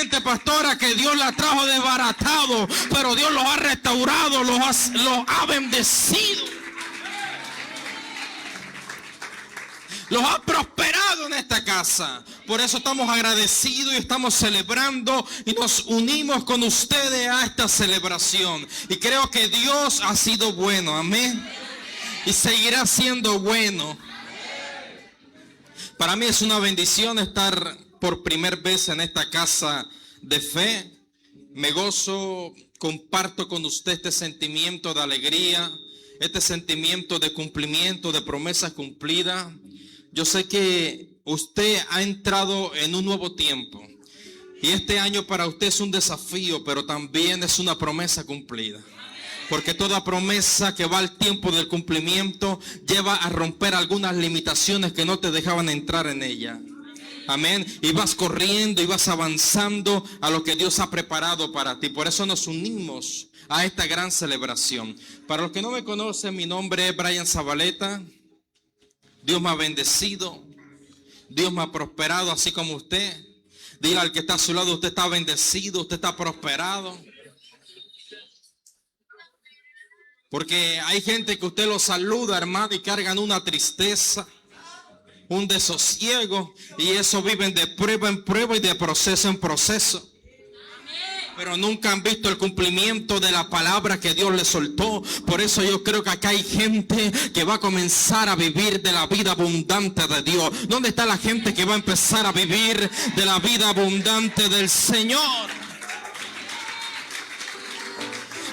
gente, pastora, que Dios la trajo desbaratado, pero Dios los ha restaurado, los ha bendecido, los ha prosperado en esta casa. Por eso estamos agradecidos y estamos celebrando y nos unimos con ustedes a esta celebración. Y creo que Dios ha sido bueno, amén. Y seguirá siendo bueno. Para mí es una bendición estar por primera vez en esta casa de fe. Me gozo, comparto con usted este sentimiento de alegría, este sentimiento de cumplimiento, de promesas cumplidas. Yo sé que usted ha entrado en un nuevo tiempo y este año para usted es un desafío, pero también es una promesa cumplida. Porque toda promesa que va al tiempo del cumplimiento lleva a romper algunas limitaciones que no te dejaban entrar en ella. Amén. Y vas corriendo y vas avanzando a lo que Dios ha preparado para ti. Por eso nos unimos a esta gran celebración. Para los que no me conocen, mi nombre es Brian Zabaleta. Dios me ha bendecido. Dios me ha prosperado así como usted. Dile al que está a su lado, usted está bendecido, usted está prosperado. Porque hay gente que usted lo saluda, hermano, y cargan una tristeza, un desosiego, y eso viven de prueba en prueba y de proceso en proceso. Pero nunca han visto el cumplimiento de la palabra que Dios les soltó. Por eso yo creo que acá hay gente que va a comenzar a vivir de la vida abundante de Dios. ¿Dónde está la gente que va a empezar a vivir de la vida abundante del Señor?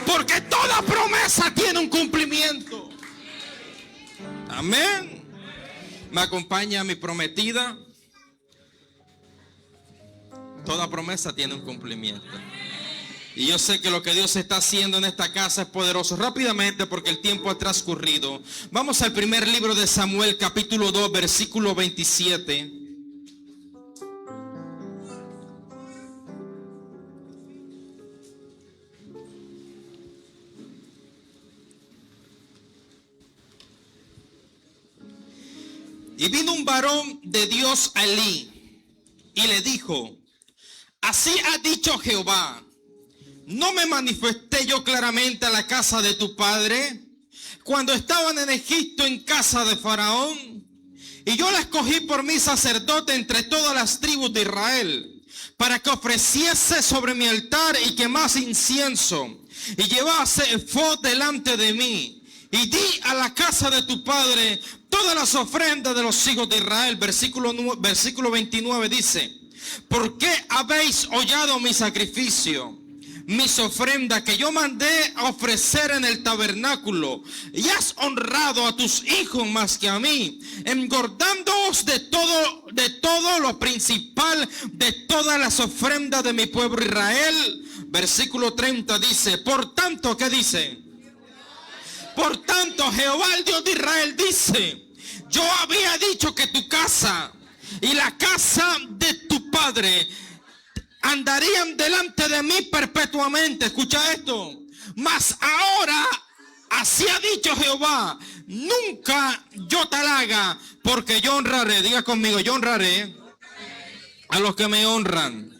Porque toda promesa tiene un cumplimiento. Amén. Me acompaña mi prometida. Toda promesa tiene un cumplimiento. Y yo sé que lo que Dios está haciendo en esta casa es poderoso. Rápidamente, porque el tiempo ha transcurrido. Vamos al primer libro de Samuel, capítulo 2, versículo 27. Y vino un varón de Dios a Elí y le dijo: así ha dicho Jehová, ¿no me manifesté yo claramente a la casa de tu padre cuando estaban en Egipto en casa de Faraón? Y yo la escogí por mi sacerdote entre todas las tribus de Israel, para que ofreciese sobre mi altar y quemase incienso, y llevase efod delante de mí. Y di a la casa de tu padre todas las ofrendas de los hijos de Israel. Versículo 29 dice: ¿por qué habéis hollado mi sacrificio, mis ofrendas que yo mandé a ofrecer en el tabernáculo? Y has honrado a tus hijos más que a mí, engordándoos de todo lo principal de todas las ofrendas de mi pueblo Israel. Versículo 30 dice: por tanto, ¿qué dice? Por tanto, Jehová el Dios de Israel dice: yo había dicho que tu casa y la casa de tu padre andarían delante de mí perpetuamente. Escucha esto. Mas ahora, así ha dicho Jehová: nunca yo te la haga, porque yo honraré, diga conmigo, yo honraré a los que me honran,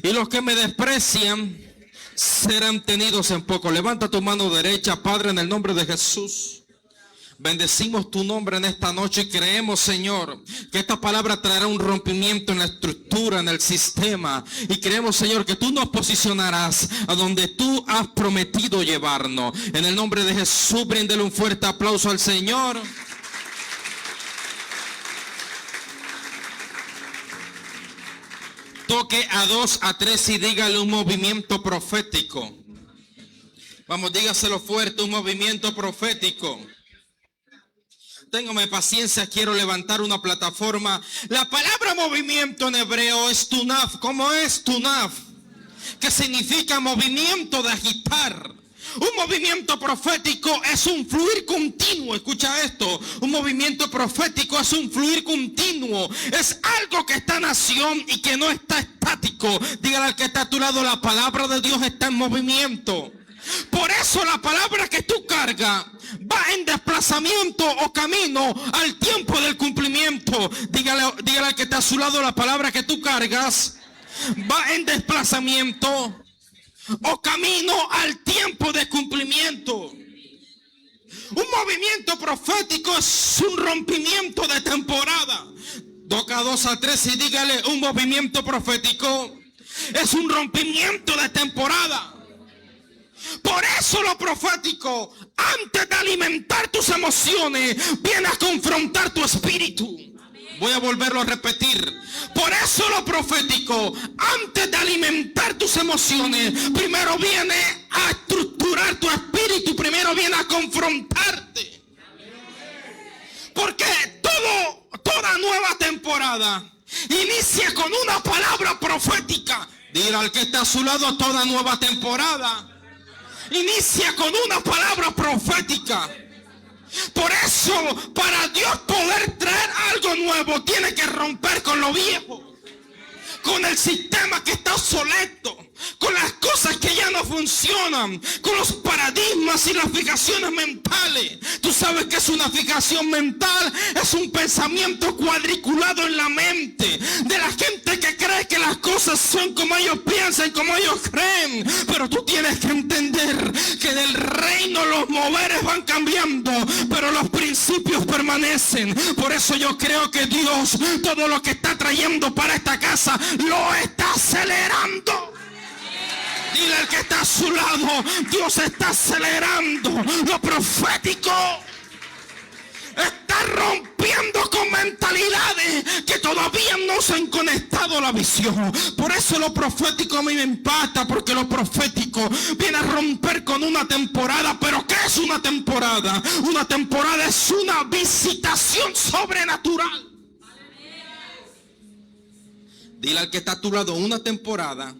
y los que me desprecian serán tenidos en poco. Levanta tu mano derecha. Padre, en el nombre de Jesús, bendecimos tu nombre en esta noche y creemos, Señor, que esta palabra traerá un rompimiento en la estructura, en el sistema. Y creemos, Señor, que tú nos posicionarás a donde tú has prometido llevarnos. En el nombre de Jesús, bríndele un fuerte aplauso al Señor. Toque a 2, a 3 y dígale un movimiento profético. Vamos, dígaselo fuerte, un movimiento profético. Téngame paciencia, quiero levantar una plataforma. La palabra movimiento en hebreo es tunaf. ¿Cómo es tunaf? Que significa movimiento de agitar. Un movimiento profético es un fluir continuo. Escucha esto. Un movimiento profético es un fluir continuo. Es algo que está en acción y que no está estático. Dígale al que está a tu lado: la palabra de Dios está en movimiento. Por eso la palabra que tú cargas va en desplazamiento o camino al tiempo del cumplimiento. Dígale al que está a su lado: la palabra que tú cargas va en desplazamiento o camino al tiempo de cumplimiento. Un movimiento profético es un rompimiento de temporada. Toca 2 a 3 y dígale: un movimiento profético es un rompimiento de temporada. Por eso lo profético, antes de alimentar tus emociones, viene a confrontar tu espíritu. Voy a volverlo a repetir. Por eso lo profético, antes de alimentar tus emociones, primero viene a estructurar tu espíritu, primero viene a confrontarte. Porque toda nueva temporada inicia con una palabra profética. Dile al que está a su lado: toda nueva temporada inicia con una palabra profética. Por eso, para Dios poder traer algo nuevo, tiene que romper con lo viejo, con el sistema que está obsoleto, con las cosas que ya no funcionan, con los paradigmas y las fijaciones mentales. Tú sabes que es una fijación mental, es un pensamiento cuadriculado en la mente de la gente que cree que las cosas son como ellos piensan, como ellos creen. Pero tú tienes que entender que del reino los moveres van cambiando, pero los principios permanecen. Por eso yo creo que Dios, todo lo que está trayendo para esta casa, lo está acelerando. Dile al que está a su lado: Dios está acelerando lo profético. Está rompiendo con mentalidades que todavía no se han conectado a la visión. Por eso lo profético a mí me impacta, porque lo profético viene a romper con una temporada. ¿Pero qué es una temporada? Una temporada es una visitación sobrenatural. Dile al que está a tu lado: una temporada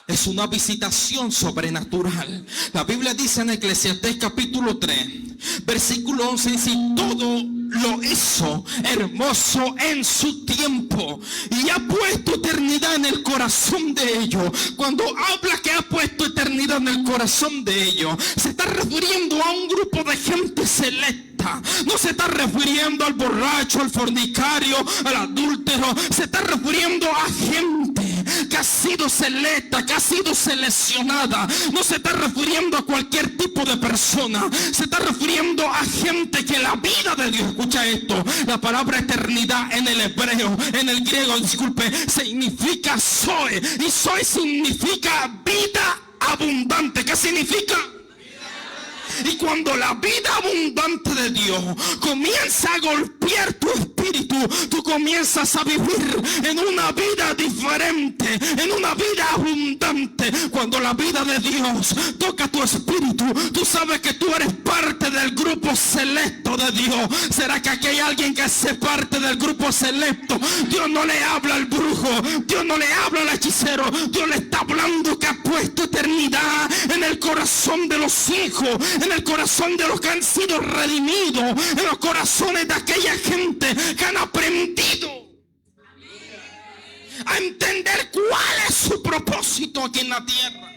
es una visitación sobrenatural. La Biblia dice en Eclesiastés capítulo 3, versículo 11, dice: todo lo hizo hermoso en su tiempo y ha puesto eternidad en el corazón de ellos. Cuando habla que ha puesto eternidad en el corazón de ellos, se está refiriendo a un grupo de gente selecta. No se está refiriendo al borracho, al fornicario, al adúltero. Se está refiriendo a gente que ha sido selecta, que ha sido seleccionada. No se está refiriendo a cualquier tipo de persona. Se está refiriendo a gente que la vida de Dios, escucha esto, la palabra eternidad en el hebreo, en el griego, disculpe, significa Zoe. Y Zoe significa vida abundante. ¿Qué significa? Y cuando la vida abundante de Dios comienza a golpear tu espíritu, tú comienzas a vivir en una vida diferente, en una vida abundante. Cuando la vida de Dios toca tu espíritu, tú sabes que tú eres parte del grupo selecto de Dios. ¿Será que aquí hay alguien que hace parte del grupo selecto? Dios no le habla al brujo, Dios no le habla al hechicero. Dios le está hablando que ha puesto eternidad en el corazón de los hijos, en el corazón de los que han sido redimidos, en los corazones de aquella gente que han aprendido a entender cuál es su propósito aquí en la tierra.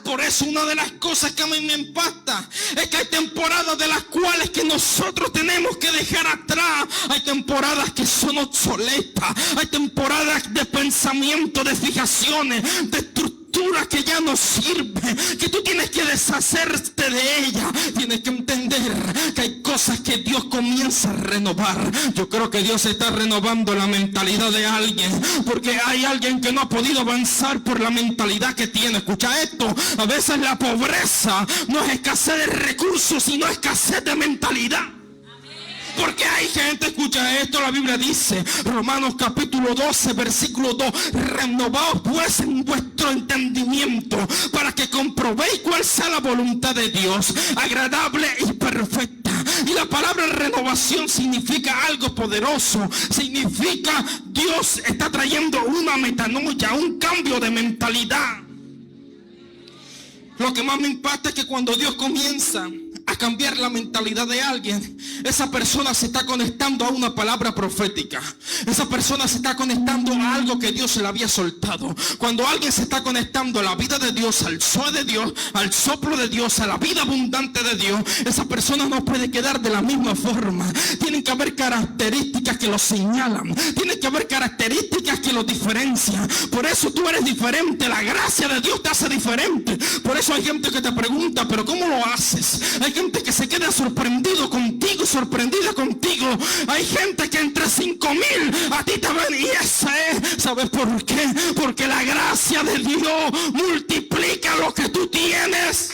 Por eso una de las cosas que a mí me impacta es que hay temporadas de las cuales que nosotros tenemos que dejar atrás. Hay temporadas que son obsoletas. Hay temporadas de pensamiento, de fijaciones, de estructuras que ya no sirve, que tú tienes que deshacerte de ella. Tienes que entender que hay cosas que Dios comienza a renovar. Yo creo que Dios está renovando la mentalidad de alguien, porque hay alguien que no ha podido avanzar por la mentalidad que tiene. Escucha esto: a veces la pobreza no es escasez de recursos, sino escasez de mentalidad. Porque hay gente, escucha esto, la Biblia dice, Romanos capítulo 12, versículo 2, renovaos pues en vuestro entendimiento, para que comprobéis cuál sea la voluntad de Dios, agradable y perfecta. Y la palabra renovación significa algo poderoso. Significa Dios está trayendo una metanoia, un cambio de mentalidad. Lo que más me impacta es que cuando Dios comienza a cambiar la mentalidad de alguien, esa persona se está conectando a una palabra profética. Esa persona se está conectando a algo que Dios le había soltado. Cuando alguien se está conectando a la vida de Dios, al Zoe de Dios, al soplo de Dios, a la vida abundante de Dios, esa persona no puede quedar de la misma forma. Tienen que haber características que lo señalan. Tienen que haber características que lo diferencian. Por eso tú eres diferente. La gracia de Dios te hace diferente. Por eso hay gente que te pregunta, pero ¿cómo lo haces? Hay gente que se queda sorprendido contigo, sorprendida contigo. Hay gente que entre 5,000 a ti te ven y esa es. ¿Sabes por qué? Porque la gracia de Dios multiplica lo que tú tienes.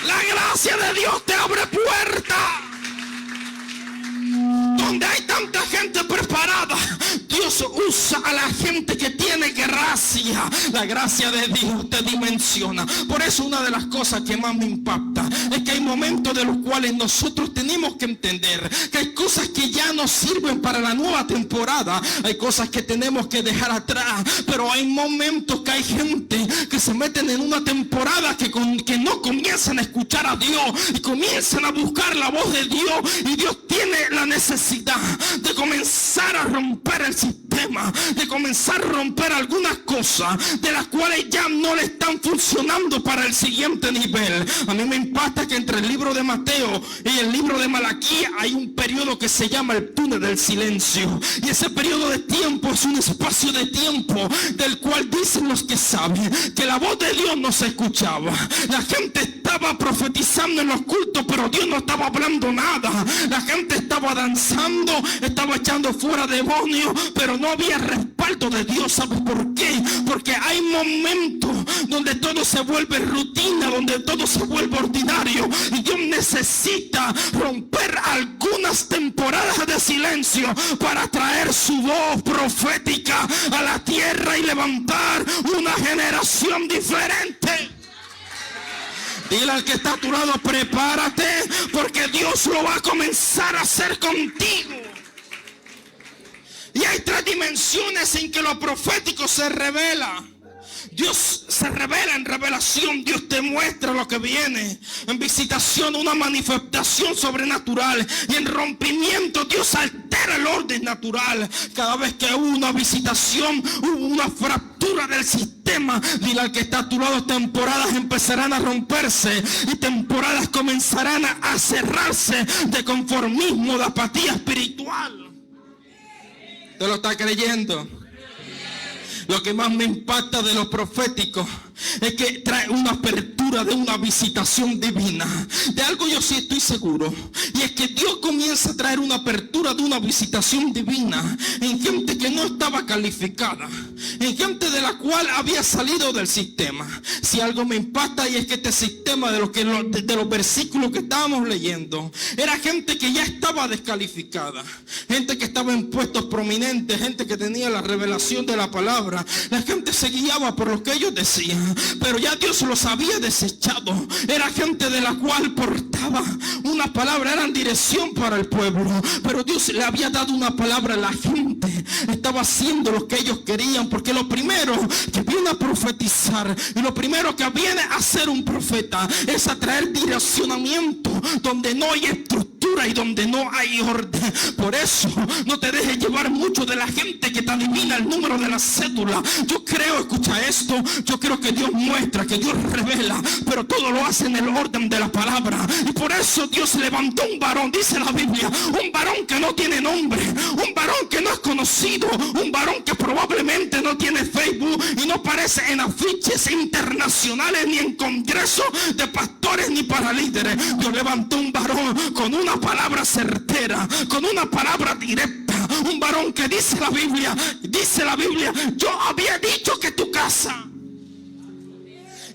La gracia de Dios te abre puertas. Donde hay tanta gente preparada, Dios usa a la gente que tiene gracia. La gracia de Dios te dimensiona. Por eso una de las cosas que más me impacta es que hay momentos de los cuales nosotros tenemos que entender que hay cosas que ya no sirven para la nueva temporada. Hay cosas que tenemos que dejar atrás. Pero hay momentos que hay gente que se meten en una temporada que no comienzan a escuchar a Dios y comienzan a buscar la voz de Dios. Y Dios tiene la necesidad de comenzar a romper el sistema, de comenzar a romper algunas cosas de las cuales ya no le están funcionando para el siguiente nivel. A mí me impacta que entre el libro de Mateo y el libro de Malaquías hay un periodo que se llama el túnel del silencio, y ese periodo de tiempo es un espacio de tiempo del cual dicen los que saben que la voz de Dios no se escuchaba. La gente estaba profetizando en los cultos, pero Dios no estaba hablando nada. La gente estaba danzando, estaba echando fuera demonios, pero no había respaldo de Dios. ¿Sabes por qué? Porque hay momentos donde todo se vuelve rutina, donde todo se vuelve ordinario, y Dios necesita romper algunas temporadas de silencio para traer su voz profética a la tierra y levantar una generación diferente. Dile al que está a tu lado, prepárate, porque Dios lo va a comenzar a hacer contigo. Y hay 3 dimensiones en que lo profético se revela. Dios se revela en revelación. Dios te muestra lo que viene. En visitación, una manifestación sobrenatural. Y en rompimiento, Dios altera el orden natural. Cada vez que hubo una visitación, hubo una fractura del sistema. Dile al que está a tu lado, temporadas empezarán a romperse y temporadas comenzarán a cerrarse de conformismo, de apatía espiritual. ¿Te lo está creyendo? Lo que más me impacta de lo profético es que trae una apertura de una visitación divina. De algo yo sí estoy seguro, y es que Dios comienza a traer una apertura de una visitación divina en gente que no estaba calificada, en gente de la cual había salido del sistema. Si algo me impacta, y es que este sistema de los versículos que estábamos leyendo, era gente que ya estaba descalificada, gente que estaba en puestos prominentes, gente que tenía la revelación de la palabra. La gente se guiaba por lo que ellos decían, pero ya Dios los había desechado. Era gente de la cual portaba una palabra, eran dirección para el pueblo, pero Dios le había dado una palabra a la gente. Estaba haciendo lo que ellos querían, porque lo primero que viene a profetizar y lo primero que viene a hacer un profeta es a traer direccionamiento donde no hay estructura y donde no hay orden. Por eso no te dejes llevar mucho de la gente que te adivina el número de la cédula. Yo creo, escucha esto, yo creo que Dios muestra, que Dios revela, pero todo lo hace en el orden de la palabra. Y por eso Dios levantó un varón, dice la Biblia, un varón que no tiene nombre, un varón que no es conocido, un varón que probablemente no tiene Facebook y no aparece en afiches internacionales ni en congresos de pastores ni para líderes. Dios levantó un varón con una palabra certera, con una palabra directa, un varón que dice la Biblia, yo había dicho que tu casa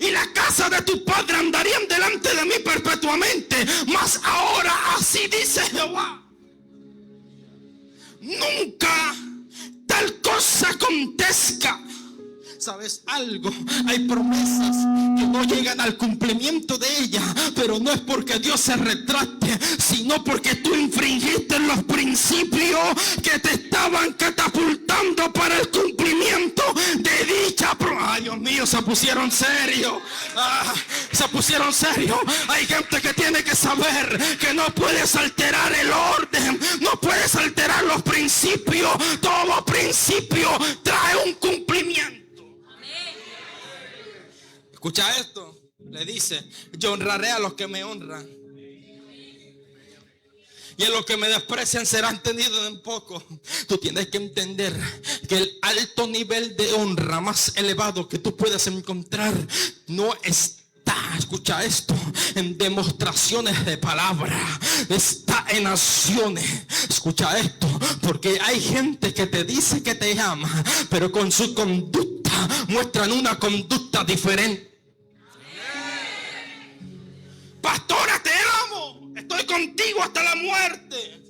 y la casa de tu padre andarían delante de mí perpetuamente, mas ahora así dice Jehová, nunca tal cosa acontezca. ¿Sabes algo? Hay promesas que no llegan al cumplimiento de ellas, pero no es porque Dios se retracte, sino porque tú infringiste los principios que te estaban catapultando para el cumplimiento de dicha promesa. Ay, Dios mío, esa pusieron serios. Se pusieron serios. Hay gente que tiene que saber que no puedes alterar el orden, no puedes alterar los principios. Todo principio trae un cumplimiento. Escucha esto. Le dice: yo honraré a los que me honran, y en los que me desprecian serán tenidos en poco. Tú tienes que entender que el alto nivel de honra más elevado que tú puedas encontrar no está, escucha esto, en demostraciones de palabra, está en acciones. Escucha esto, porque hay gente que te dice que te ama, pero con su conducta muestran una conducta diferente. Pastora, te amo, estoy contigo hasta la muerte.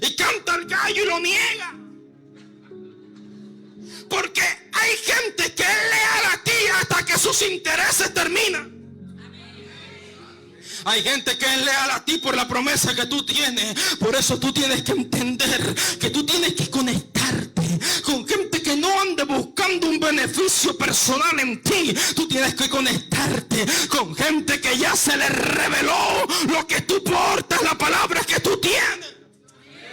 Y canta el gallo y lo niega. Porque hay gente que es leal a ti hasta que sus intereses terminan. Hay gente que es leal a ti por la promesa que tú tienes. Por eso tú tienes que entender que tú tienes que conectarte con gente que no ande buscando un beneficio personal en ti. Tú tienes que conectarte con gente que ya se le reveló lo que tú portas, la palabra que tú tienes.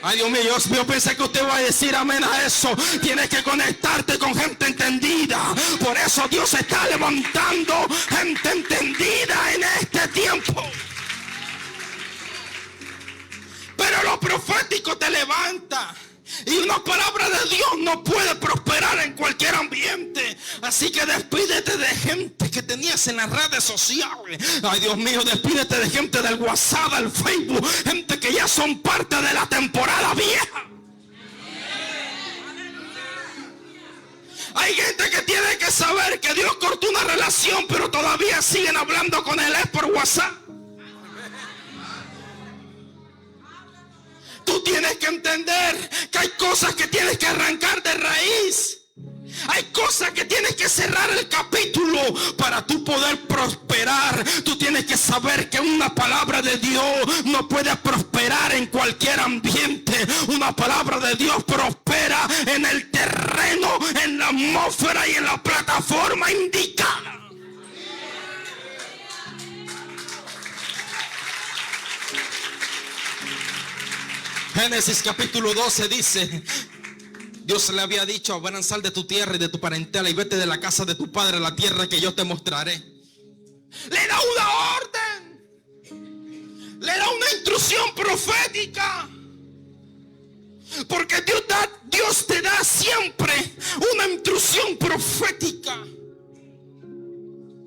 Ay, Dios mío, yo pensé que usted va a decir amén a eso. Tienes que conectarte con gente entendida. Por eso Dios está levantando gente entendida en este tiempo. Pero lo profético te levanta. Y una palabra de Dios no puede prosperar en cualquier ambiente. Así que despídete de gente que tenías en las redes sociales. Ay, Dios mío, despídete de gente del WhatsApp, del Facebook. Gente que ya son parte de la temporada vieja. Hay gente que tiene que saber que Dios cortó una relación, pero todavía siguen hablando con el ex por WhatsApp. Tú tienes que entender que hay cosas que tienes que arrancar de raíz. Hay cosas que tienes que cerrar el capítulo para tú poder prosperar. Tú tienes que saber que una palabra de Dios no puede prosperar en cualquier ambiente. Una palabra de Dios prospera en el terreno, en la atmósfera y en la plataforma indicada. Génesis capítulo 12 dice: Dios le había dicho a Abraham: sal de tu tierra y de tu parentela y vete de la casa de tu padre a la tierra que yo te mostraré. Le da una orden, le da una instrucción profética. Porque Dios te da siempre una instrucción profética.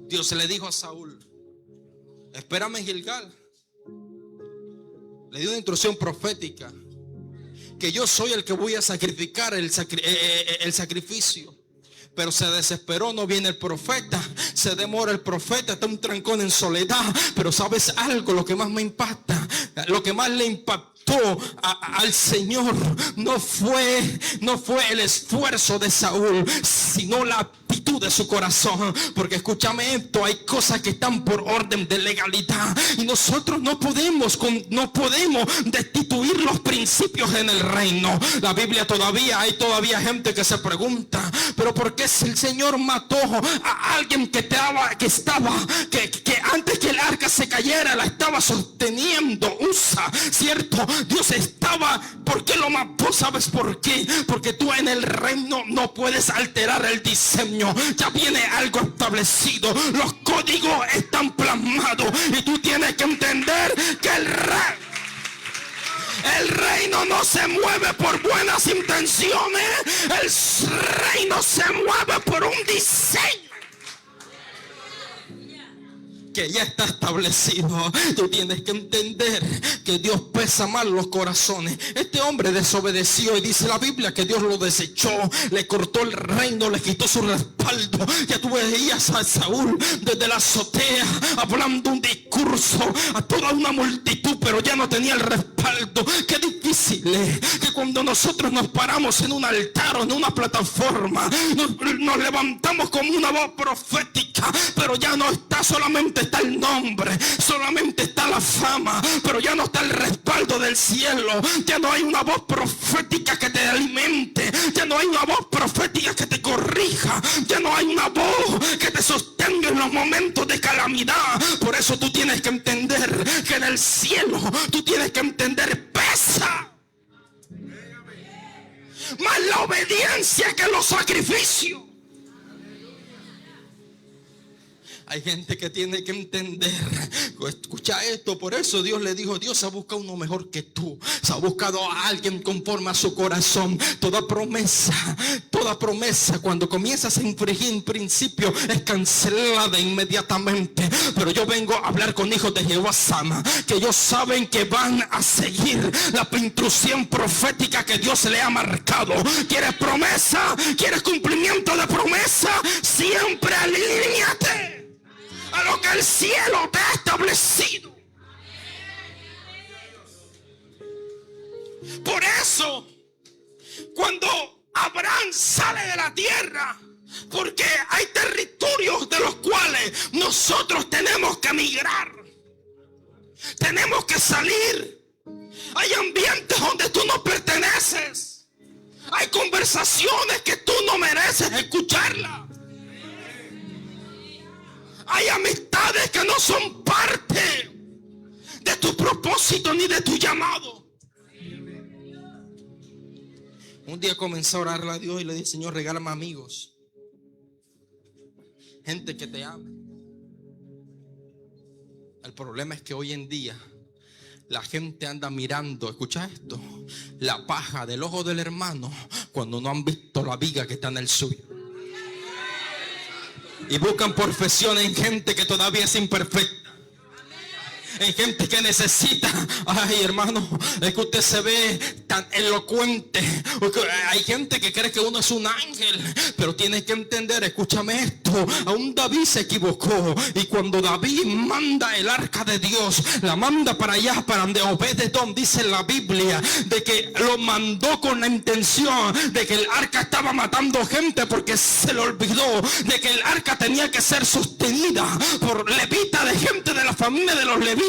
Dios le dijo a Saúl: espérame en Gilgal. Le dio una instrucción profética, que yo soy el que voy a sacrificar el sacrificio. Pero se desesperó, no viene el profeta, se demora el profeta, está un trancón en soledad. Pero ¿sabes algo? Lo que más me impacta, lo que más le impactó al Señor no fue el esfuerzo de Saúl, sino la actitud de su corazón. Porque escúchame esto, hay cosas que están por orden de legalidad y nosotros no podemos destituir los principios en el reino. La Biblia hay todavía gente que se pregunta: pero ¿por qué si el Señor mató a alguien que antes que el arca se cayera la estaba sosteniendo? ¿Cierto? Dios estaba, ¿por qué lo mató? ¿Sabes por qué? Porque tú en el reino no puedes alterar el diseño. Ya viene algo establecido, los códigos están plasmados y tú tienes que entender que el reino no se mueve por buenas intenciones, el reino se mueve por un diseño que ya está establecido. Tú tienes que entender que Dios pesa mal los corazones. Este hombre desobedeció y dice la Biblia que Dios lo desechó, le cortó el reino, le quitó su respaldo. Ya tú veías a Saúl desde la azotea hablando un discurso a toda una multitud, pero ya no tenía el respaldo. Qué difícil es que cuando nosotros nos paramos en un altar o en una plataforma, nos levantamos como una voz profética, pero ya no está el nombre, solamente está la fama, pero ya no está el respaldo del cielo. Ya no hay una voz profética que te alimente, ya no no hay una voz profética que te corrija. Ya no hay una voz que te sostenga en los momentos de calamidad. Por eso tú tienes que entender que en el cielo, tú tienes que entender, pesa más la obediencia que los sacrificios. Hay gente que tiene que entender. Escucha esto. Por eso Dios le dijo: Dios ha buscado uno mejor que tú. Se ha buscado a alguien conforme a su corazón. Toda promesa cuando comienzas a infringir en principio es cancelada inmediatamente. Pero yo vengo a hablar con hijos de Jehová Sama, que ellos saben que van a seguir la instrucción profética que Dios le ha marcado. ¿Quieres promesa? ¿Quieres cumplimiento de promesa? Siempre alíñate a lo que el cielo te ha establecido. Por eso, cuando Abraham sale de la tierra, porque hay territorios de los cuales nosotros tenemos que migrar, tenemos que salir. Hay ambientes donde tú no perteneces. Hay conversaciones que tú no mereces escucharlas. Hay amistades que no son parte de tu propósito ni de tu llamado. Un día comencé a orarle a Dios y le dije: Señor, regálame amigos, gente que te ame. El problema es que hoy en día la gente anda mirando, escucha esto, la paja del ojo del hermano cuando no han visto la viga que está en el suyo. Y buscan perfección en gente que todavía es imperfecta. En gente que necesita. Ay, hermano, es que usted se ve tan elocuente. Hay gente que cree que uno es un ángel, pero tiene que entender, escúchame esto, aún David se equivocó. Y cuando David manda el arca de Dios, la manda para allá, para donde Obed-Edom, dice en la Biblia, de que lo mandó con la intención de que el arca estaba matando gente, porque se le olvidó de que el arca tenía que ser sostenida por levitas, de gente de la familia de los levitas,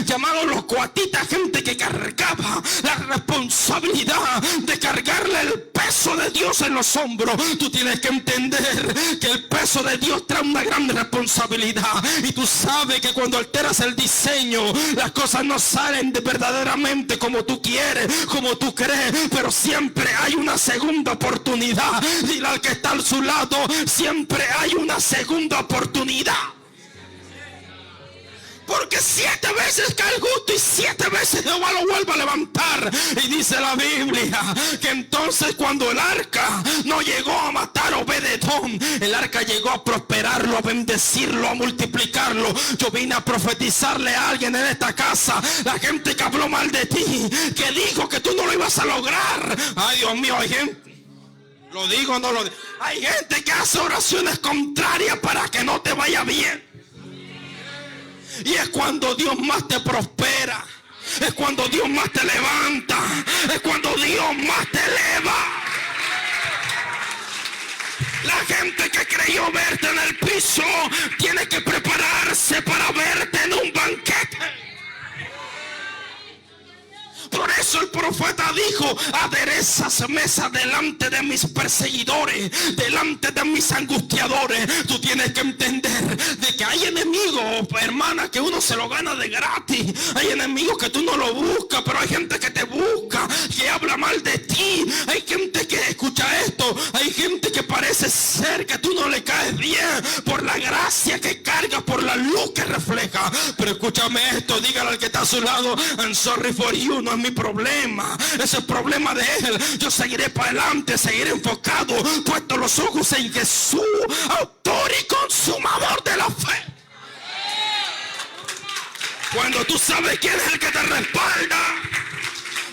llamados los coatitas, gente que cargaba la responsabilidad de cargarle el peso de Dios en los hombros. Tú tienes que entender que el peso de Dios trae una gran responsabilidad, y tú sabes que cuando alteras el diseño, las cosas no salen verdaderamente como tú quieres, como tú crees, pero siempre hay una segunda oportunidad. Dile al que está a su lado: siempre hay una segunda oportunidad. Porque 7 veces cae el justo y 7 veces Jehová lo vuelve a levantar. Y dice la Biblia que entonces, cuando el arca no llegó a matar a Obed-Edom, el arca llegó a prosperarlo, a bendecirlo, a multiplicarlo. Yo vine a profetizarle a alguien en esta casa: la gente que habló mal de ti, que dijo que tú no lo ibas a lograr. Ay, Dios mío, hay gente, lo digo o no lo digo, hay gente que hace oraciones contrarias para que no te vaya bien. Y es cuando Dios más te prospera, es cuando Dios más te levanta, es cuando Dios más te eleva. La gente que creyó verte en el piso tiene que prepararse para verte en un banquete. Por eso el profeta dijo: aderezas mesa delante de mis perseguidores, delante de mis angustiadores. Tú tienes que entender de que hay enemigos, hermana, que uno se lo gana de gratis. Hay enemigos que tú no lo buscas, pero hay gente que te busca, que habla mal de ti. Hay gente que, escucha esto, hay gente que parece ser que tú no le caes bien por la gracia que carga, por la luz que refleja. Pero escúchame esto, dígale al que está a su lado: I'm sorry for you, no es mi problema, ese es el problema de él. Yo seguiré para adelante, seguiré enfocado, puesto los ojos en Jesús, autor y consumador de la fe. Cuando tú sabes quién es el que te respalda,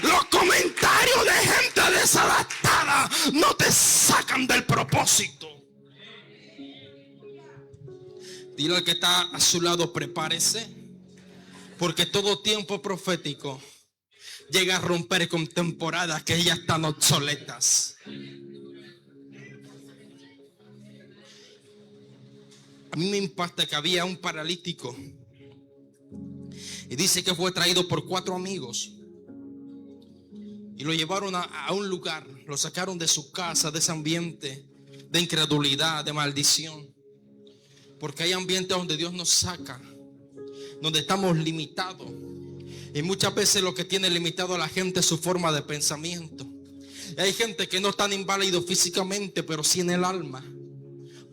los comentarios de gente desadaptada no te sacan del propósito. Dile al que está a su lado: prepárese, porque todo tiempo profético llega a romper con temporadas que ya están obsoletas. A mí me impacta que había un paralítico y dice que fue traído por 4 amigos. y lo llevaron a un lugar, lo sacaron de su casa, de ese ambiente de incredulidad, de maldición. Porque hay ambientes donde Dios nos saca, donde estamos limitados. Y muchas veces lo que tiene limitado a la gente es su forma de pensamiento. Y hay gente que no está inválido físicamente, pero sí en el alma,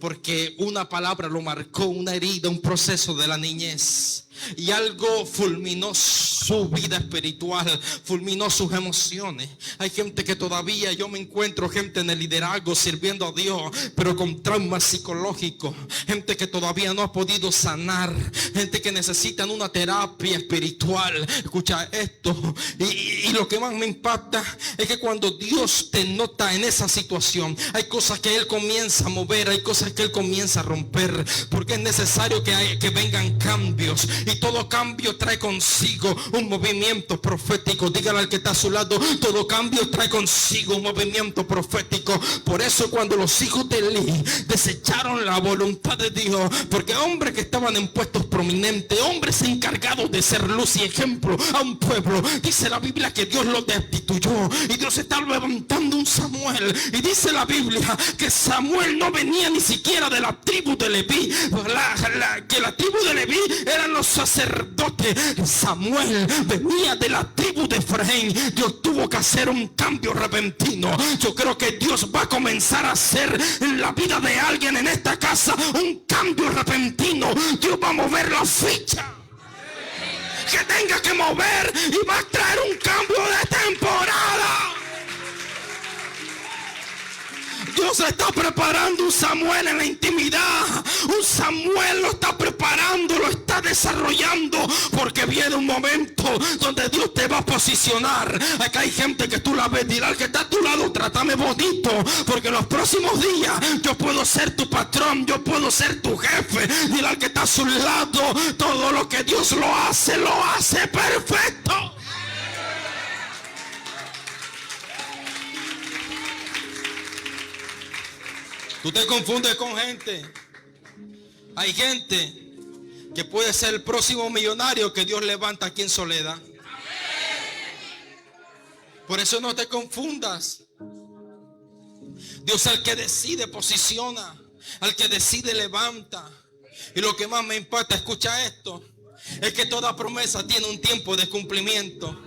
porque una palabra lo marcó, una herida, un proceso de la niñez, y algo fulminó su vida espiritual, fulminó sus emociones. Hay gente que todavía, yo me encuentro gente en el liderazgo sirviendo a Dios, pero con traumas psicológicos, gente que todavía no ha podido sanar, gente que necesitan una terapia espiritual. Escucha esto, y lo que más me impacta es que cuando Dios te nota en esa situación, hay cosas que Él comienza a mover, hay cosas que Él comienza a romper, porque es necesario que vengan cambios. Y todo cambio trae consigo un movimiento profético. Dígale al que está a su lado: todo cambio trae consigo un movimiento profético. Por eso cuando los hijos de Elí desecharon la voluntad de Dios, porque hombres que estaban en puestos prominentes, hombres encargados de ser luz y ejemplo a un pueblo, dice la Biblia que Dios los destituyó, y Dios está levantando un Samuel. Y dice la Biblia que Samuel no venía ni siquiera de la tribu de Leví, que la tribu de Leví eran los sacerdotes. Samuel venía de la tribu de Efraín. Dios tuvo que hacer un cambio repentino. Yo creo que Dios va a comenzar a hacer en la vida de alguien en esta casa un cambio repentino. Dios va a mover la ficha que tenga que mover, y va a traer un cambio de temporada. Dios está preparando un Samuel en la intimidad. Un Samuel lo está preparando, lo está desarrollando, porque viene un momento donde Dios te va a posicionar. Acá hay gente que tú la ves, dile al que está a tu lado: trátame bonito, porque en los próximos días yo puedo ser tu patrón, yo puedo ser tu jefe. Dile al que está a su lado: todo lo que Dios lo hace perfecto. Tú te confundes con gente. Hay gente que puede ser el próximo millonario que Dios levanta aquí en Soledad. Por eso no te confundas. Dios, al que decide, posiciona. Al que decide, levanta. Y lo que más me impacta, escucha esto, es que toda promesa tiene un tiempo de cumplimiento.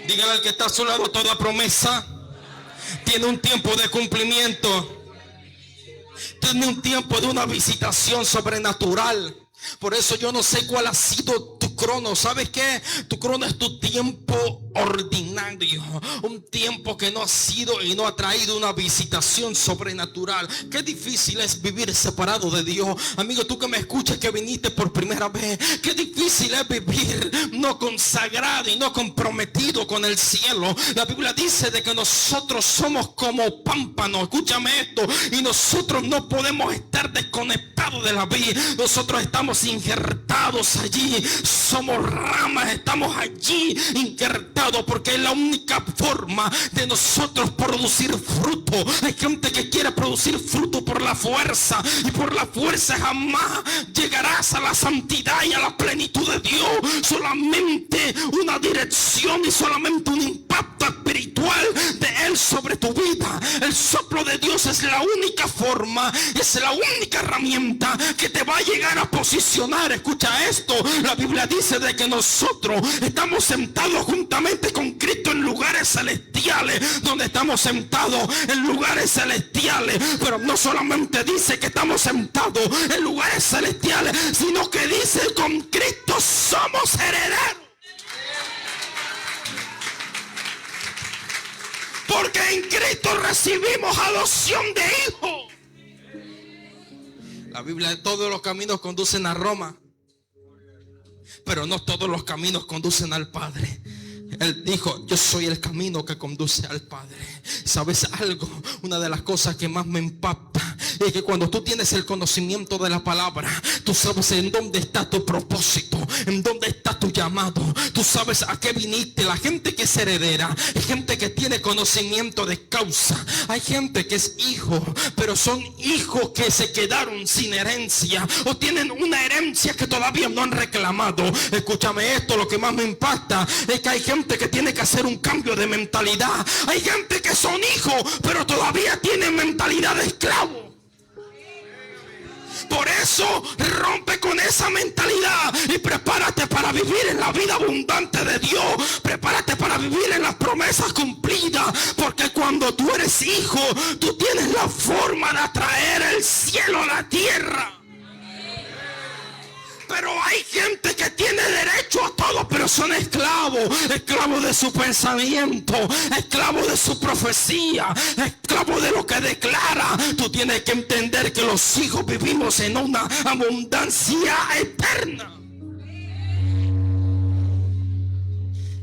Dígale al que está a su lado: toda promesa tiene un tiempo de cumplimiento. Tiene un tiempo de una visitación sobrenatural. Por eso yo no sé cuál ha sido tu crono. ¿Sabes qué? Tu crono es tu tiempo ordinario, un tiempo que no ha sido y no ha traído una visitación sobrenatural. Qué difícil es vivir separado de Dios. Amigo, tú que me escuchas, que viniste por primera vez, qué difícil es vivir no consagrado y no comprometido con el cielo. La Biblia dice de que nosotros somos como pámpanos, escúchame esto, y nosotros no podemos estar desconectados de la vida. Nosotros estamos injertados allí, somos ramas, estamos allí injertados, porque es la única forma de nosotros producir fruto. Hay gente que quiere producir fruto por la fuerza, y por la fuerza jamás llegarás a la santidad y a la plenitud de Dios. Solamente una dirección y solamente un impacto espiritual de Él sobre tu vida. El soplo de Dios es la única forma, es la única herramienta que te va a llegar a posicionar. Escucha esto, la Biblia dice de que nosotros estamos sentados juntamente con Cristo en lugares celestiales, donde estamos sentados en lugares celestiales. Pero no solamente dice que estamos sentados en lugares celestiales, sino que dice: con Cristo somos herederos. Porque en Cristo recibimos adopción de hijo. La Biblia de todos los caminos conducen a Roma, pero no todos los caminos conducen al Padre. Él dijo: yo soy el camino que conduce al Padre. ¿Sabes algo? Una de las cosas que más me impacta Es que cuando tú tienes el conocimiento de la palabra, tú sabes en dónde está tu propósito, en dónde está tu llamado. Tú sabes a qué viniste. La gente que es heredera, hay gente que tiene conocimiento de causa. Hay gente que es hijo, pero son hijos que se quedaron sin herencia o tienen una herencia que todavía no han reclamado. Escúchame esto, lo que más me impacta es que hay gente que tiene que hacer un cambio de mentalidad. Hay gente que son hijos, pero todavía tienen mentalidad de esclavo. Por eso rompe con esa mentalidad y prepárate para vivir en la vida abundante de Dios. Prepárate para vivir en las promesas cumplidas, porque cuando tú eres hijo, tú tienes la forma de atraer el cielo a la tierra. Pero hay gente que tiene derecho a todo, pero son esclavos de su pensamiento, esclavos de su profecía, esclavos de lo que declara. Tú tienes que entender que los hijos vivimos en una abundancia eterna.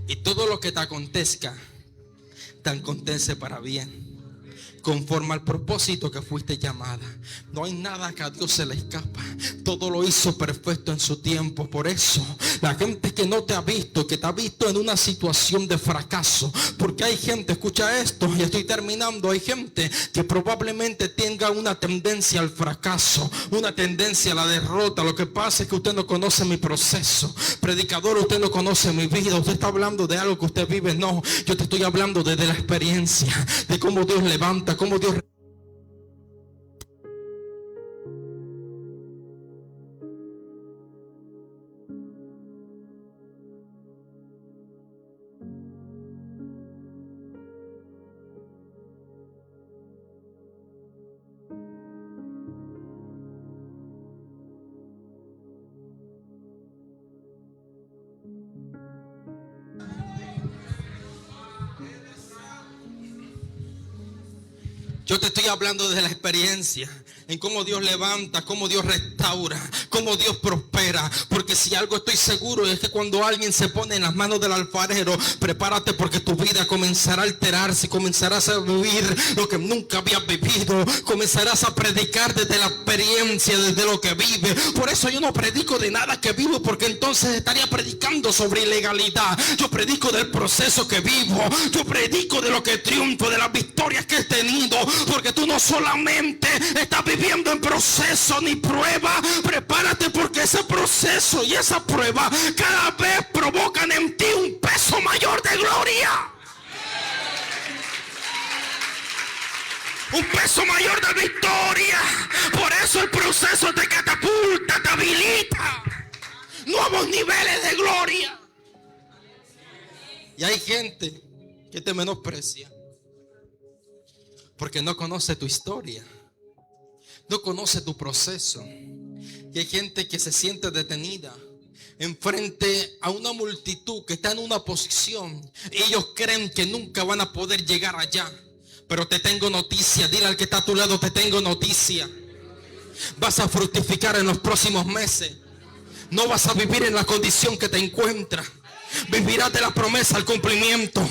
Y todo lo que te acontezca para bien, conforme al propósito que fuiste llamada. No hay nada que a Dios se le escapa. Todo lo hizo perfecto en su tiempo. Por eso la gente que no te ha visto, que te ha visto en una situación de fracaso, porque hay gente, escucha esto, ya estoy terminando, hay gente que probablemente tenga una tendencia al fracaso, una tendencia a la derrota. Lo que pasa es que usted no conoce mi proceso. Predicador, usted no conoce mi vida. Usted está hablando de algo que usted vive. No, yo te estoy hablando desde la experiencia, de cómo Dios levanta, cómo Dios... Yo te estoy hablando de la experiencia, en cómo Dios levanta, cómo Dios restaura, cómo Dios prospera. Porque si algo estoy seguro es que cuando alguien se pone en las manos del alfarero, prepárate, porque tu vida comenzará a alterarse, comenzarás a vivir lo que nunca habías vivido, comenzarás a predicar desde la experiencia, desde lo que vive. Por eso yo no predico de nada que vivo, porque entonces estaría predicando sobre ilegalidad. Yo predico del proceso que vivo, yo predico de lo que triunfo, de las victorias que he tenido. Porque tú no solamente estás viviendo en proceso ni prueba. Prepárate, porque ese proceso y esa prueba cada vez provocan en ti un peso mayor de gloria, un peso mayor de victoria. Por eso el proceso te catapulta, te habilita nuevos niveles de gloria. Y hay gente que te menosprecia porque no conoce tu historia, no conoce tu proceso. Y hay gente que se siente detenida enfrente a una multitud que está en una posición. Ellos creen que nunca van a poder llegar allá. Pero te tengo noticia, dile al que está a tu lado, te tengo noticia. Vas a fructificar en los próximos meses. No vas a vivir en la condición que te encuentras. Vivirás de la promesa al cumplimiento.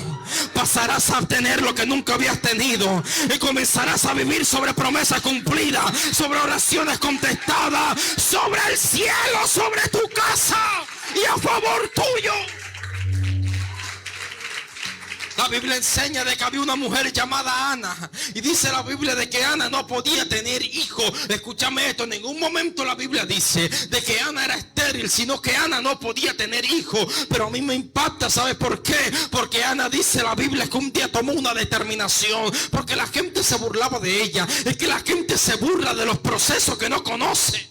Pasarás a tener lo que nunca habías tenido. Y comenzarás a vivir sobre promesas cumplidas, sobre oraciones contestadas, sobre el cielo, sobre tu casa y a favor tuyo. La Biblia enseña de que había una mujer llamada Ana. Y dice la Biblia de que Ana no podía tener hijo. Escúchame esto, en ningún momento la Biblia dice de que Ana era estéril, sino que Ana no podía tener hijo. Pero a mí me impacta, ¿sabes por qué? Porque Ana, dice la Biblia, que un día tomó una determinación. Porque la gente se burlaba de ella. Es que la gente se burla de los procesos que no conoce.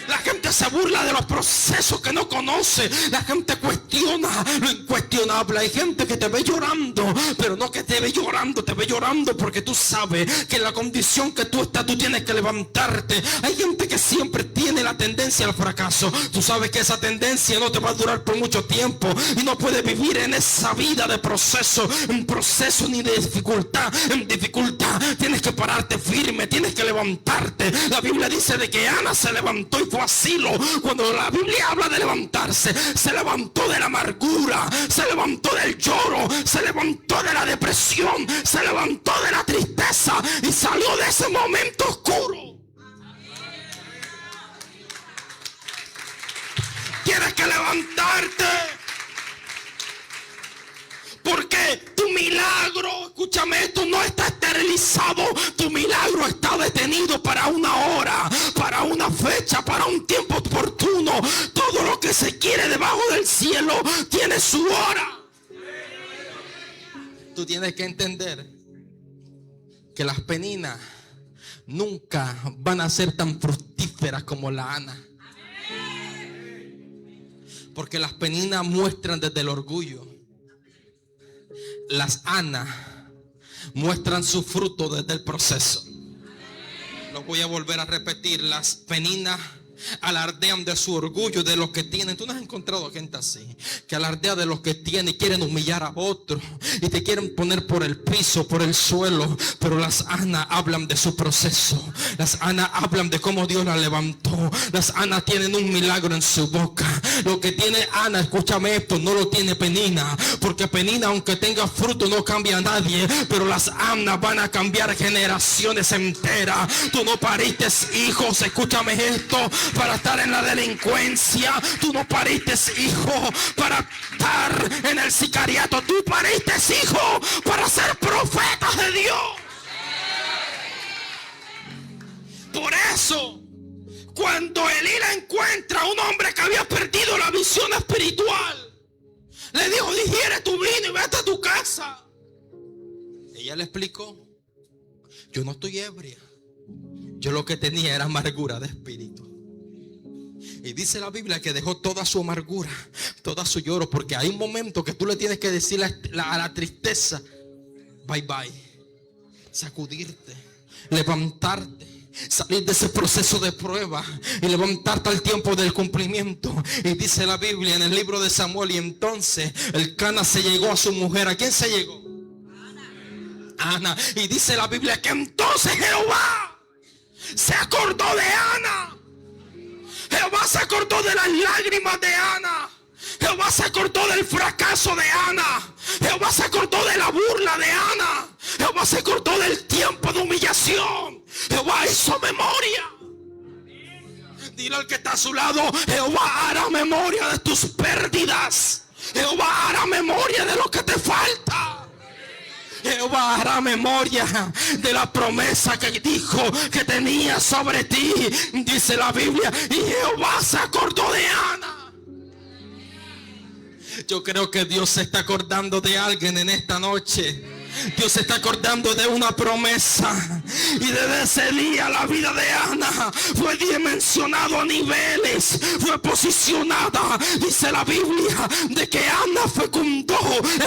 La gente se burla de los procesos que no conoce. La gente cuestiona lo incuestionable. Hay gente que te ve llorando, pero no que te ve llorando porque tú sabes que en la condición que tú estás, tú tienes que levantarte. Hay gente que siempre tiene la tendencia al fracaso. Tú sabes que esa tendencia no te va a durar por mucho tiempo y no puedes vivir en esa vida de proceso, en proceso ni de dificultad. En dificultad tienes que pararte firme. firme, tienes que levantarte. La Biblia dice de que Ana se levantó y fue a Silo. Cuando la Biblia habla de levantarse, se levantó de la amargura, se levantó del lloro, se levantó de la depresión, se levantó de la tristeza y salió de ese momento oscuro. Tienes que levantarte. Porque tu milagro, escúchame esto, no está esterilizado. Tu milagro está detenido para una hora, para una fecha, para un tiempo oportuno. Todo lo que se quiere debajo del cielo tiene su hora. Tú tienes que entender que las peninas nunca van a ser tan fructíferas como la Ana. Porque las peninas muestran desde el orgullo. Las Ana muestran su fruto desde el proceso. Lo voy a volver a repetir. Las peninas alardean de su orgullo, de lo que tienen. Tú no has encontrado gente así, que alardea de lo que tiene y quieren humillar a otros y te quieren poner por el piso, por el suelo. Pero las Ana hablan de su proceso. Las Ana hablan de cómo Dios la levantó. Las Ana tienen un milagro en su boca. Lo que tiene Ana, escúchame esto, no lo tiene Penina, porque Penina, aunque tenga fruto, no cambia a nadie. Pero las Ana van a cambiar generaciones enteras. Tú no pariste hijos, escúchame esto, para estar en la delincuencia. Tú no pariste hijo para estar en el sicariato. Tú pariste hijo para ser profetas de Dios. Por eso, cuando Elí encuentra a un hombre que había perdido la visión espiritual, le dijo: digiere tu vino y vete a tu casa. Ella le explicó: yo no estoy ebria, yo lo que tenía era amargura de espíritu. Y dice la Biblia que dejó toda su amargura, toda su lloro, porque hay un momento que tú le tienes que decir a la tristeza: bye bye. Sacudirte, levantarte, salir de ese proceso de prueba y levantarte al tiempo del cumplimiento. Y dice la Biblia en el libro de Samuel: y entonces Elcana se llegó a su mujer. ¿A quién se llegó? Ana. Y dice la Biblia que entonces Jehová se acordó de Ana. Jehová se acordó de las lágrimas de Ana. Jehová se acordó del fracaso de Ana. Jehová se acordó de la burla de Ana. Jehová se acordó del tiempo de humillación. Jehová hizo memoria. Dile al que está a su lado: Jehová hará memoria de tus pérdidas. Jehová hará memoria de lo que te falta. Jehová hará memoria de la promesa que dijo que tenía sobre ti. Dice la Biblia: y Jehová se acordó de Ana. Yo creo que Dios se está acordando de alguien en esta noche. Dios se está acordando de una promesa. Y desde ese día la vida de Ana fue dimensionado a niveles, fue posicionada. Dice la Biblia de que Ana fecundó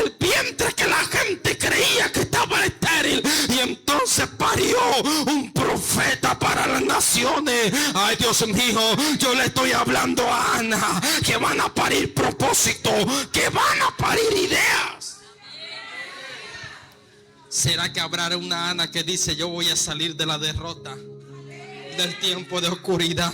el vientre que la gente creía que estaba estéril, y entonces parió un profeta para las naciones. Ay, Dios mío, yo le estoy hablando a Ana que van a parir propósito, que van a parir ideas. ¿Será que habrá una Ana que dice: yo voy a salir de la derrota, del tiempo de oscuridad,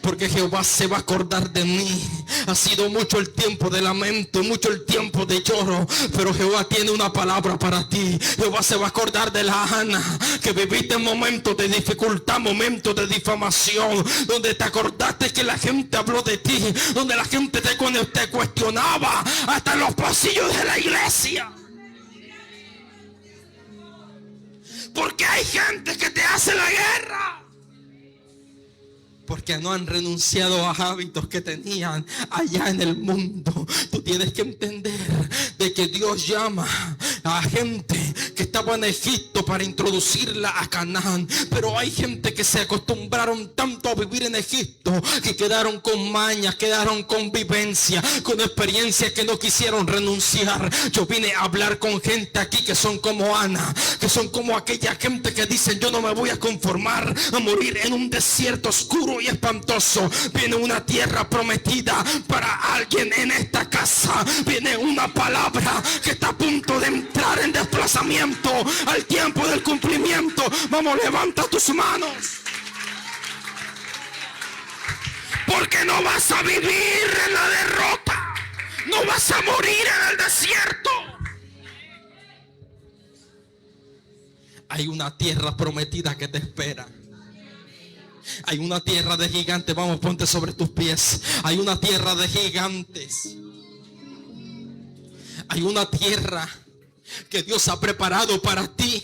porque Jehová se va a acordar de mí? Ha sido mucho el tiempo de lamento, mucho el tiempo de lloro, pero Jehová tiene una palabra para ti. Jehová se va a acordar de la Ana que viviste momentos de dificultad, momentos de difamación, donde te acordaste que la gente habló de ti, donde la gente te cuestionaba hasta en los pasillos de la iglesia. Porque hay gente que te hace la guerra, porque no han renunciado a hábitos que tenían allá en el mundo. Tú tienes que entender de que Dios llama a gente que estaba en Egipto para introducirla a Canaán. Pero hay gente que se acostumbraron tanto a vivir en Egipto que quedaron con mañas, quedaron con vivencia, con experiencias que no quisieron renunciar. Yo vine a hablar con gente aquí que son como Ana, que son como aquella gente que dicen: yo no me voy a conformar a morir en un desierto oscuro y espantoso. Viene una tierra prometida para alguien en esta casa. Viene una palabra que está a punto de entrar en desplazamiento al tiempo del cumplimiento. Vamos, levanta tus manos. Porque no vas a vivir en la derrota. No vas a morir en el desierto. Hay una tierra prometida que te espera. Hay una tierra de gigantes. Vamos, ponte sobre tus pies. Hay una tierra de gigantes. Hay una tierra que Dios ha preparado para ti.